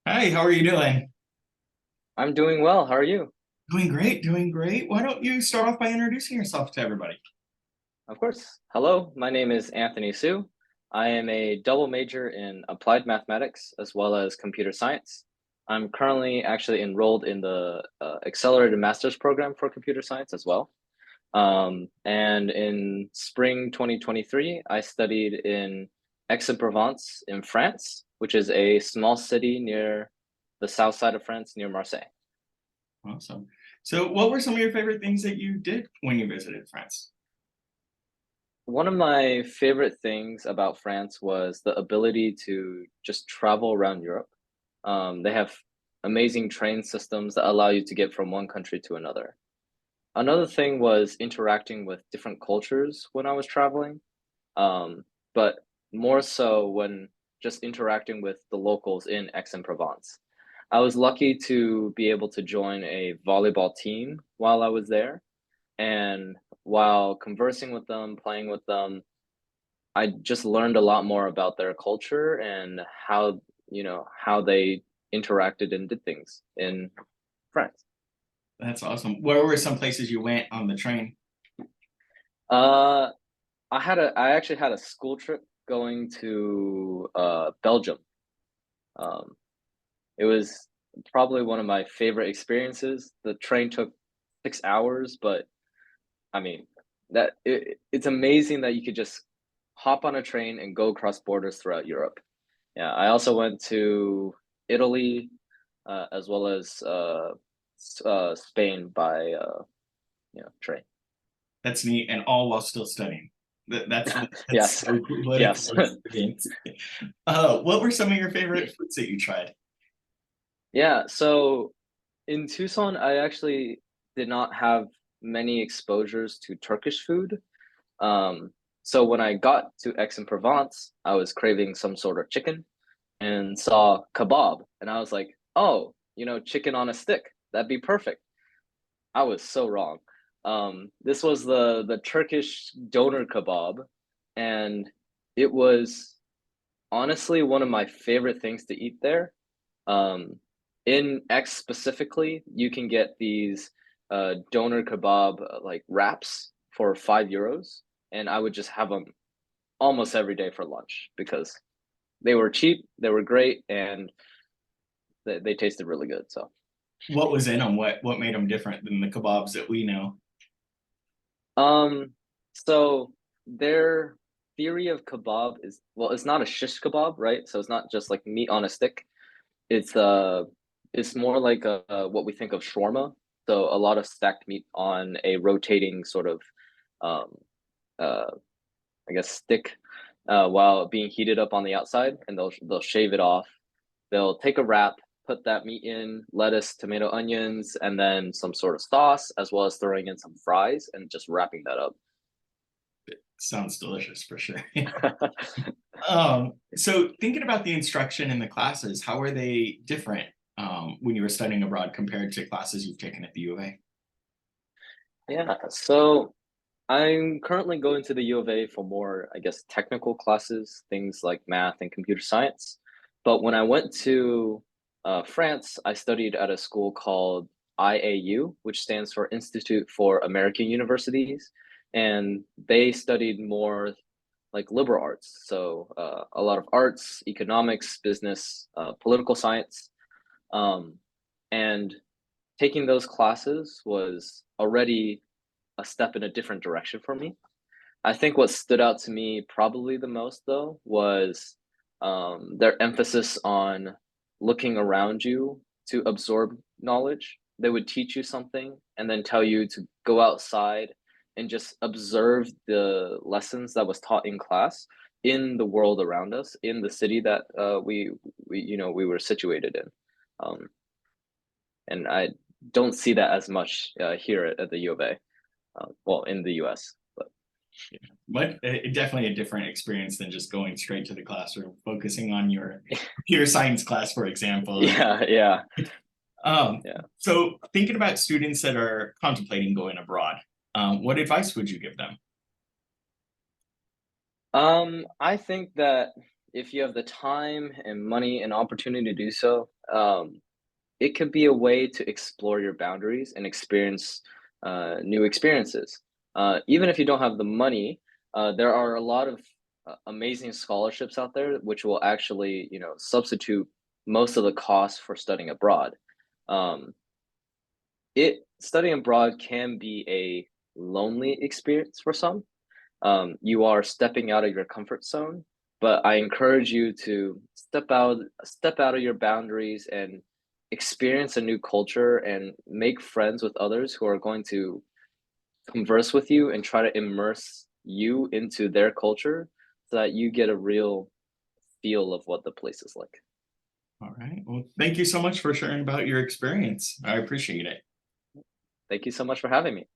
Hi, how are you doing? I'm doing well. How are you? Doing great, doing great. Why don't you start off by introducing yourself to everybody? Of course. Hello, my name is Anthony Sue. I am a double major in applied mathematics as well as computer science. I'm currently actually enrolled in the accelerated master's program for computer science as well. And in spring 2023, I studied in Aix-en-Provence in France, which is a small city near the south side of France near Marseille. Awesome. So, what were some of your favorite things that you did when you visited France? One of my favorite things about France was the ability to just travel around Europe. They have amazing train systems that allow you to get from one country to another. Another thing was interacting with different cultures when I was traveling, but more so when just interacting with the locals in Aix-en-Provence. I was lucky to be able to join a volleyball team while I was there. And while conversing with them, playing with them, I just learned a lot more about their culture and how they interacted and did things in France. That's awesome. Where were some places you went on the train? Uh, I actually had a school trip going to Belgium. Um, it was probably one of my favorite experiences. The train took 6 hours, but I mean it's amazing that you could just hop on a train and go across borders throughout Europe. Yeah, I also went to Italy, as well as Spain by train. That's neat, and all while still studying. That's Yes, so cool. What a yes. cool experience. What were some of your favorite foods that you tried? Yeah, so in Tucson, I actually did not have many exposures to Turkish food. Um, so when I got to Aix-en-Provence, I was craving some sort of chicken and saw kebab, and I was like, oh, chicken on a stick. That'd be perfect. I was so wrong. This was the Turkish doner kebab, and it was honestly one of my favorite things to eat there. Um, in X specifically, you can get these doner kebab like wraps for €5, and I would just have them almost every day for lunch because they were cheap, they were great, and they tasted really good. So. What was in them? What made them different than the kebabs that we know? Um, so their theory of kebab is, well, it's not a shish kebab, right? So it's not just like meat on a stick. It's it's more like what we think of shawarma. So a lot of stacked meat on a rotating sort of um uh I guess stick while being heated up on the outside, and they'll shave it off. They'll take a wrap, put that meat in, lettuce, tomato, onions, and then some sort of sauce, as well as throwing in some fries and just wrapping that up. Sounds delicious for sure. So thinking about the instruction in the classes, how are they different when you were studying abroad compared to classes you've taken at the U of A? Yeah, so I'm currently going to the U of A for more, I guess, technical classes, things like math and computer science. But when I went to France, I studied at a school called IAU, which stands for Institute for American Universities. And they studied more like liberal arts. So a lot of arts, economics, business, political science. Um, and taking those classes was already a step in a different direction for me. I think what stood out to me probably the most, though, was their emphasis on looking around you to absorb knowledge. They would teach you something and then tell you to go outside and just observe the lessons that was taught in class in the world around us, in the city that we were situated in. Um, and I don't see that as much here at the U of A. Well, in the US. But But definitely a different experience than just going straight to the classroom, focusing on your computer science class, for example. yeah, yeah, Um, yeah. so thinking about students that are contemplating going abroad, what advice would you give them? I think that if you have the time and money and opportunity to do so, it could be a way to explore your boundaries and experience new experiences. Even if you don't have the money, there are a lot of amazing scholarships out there which will actually, substitute most of the costs for studying abroad. Um, it Studying abroad can be a lonely experience for some. You are stepping out of your comfort zone, but I encourage you to step out of your boundaries and experience a new culture and make friends with others who are going to converse with you and try to immerse you into their culture so that you get a real feel of what the place is like. All right. Well, thank you so much for sharing about your experience. I appreciate it. Thank you so much for having me.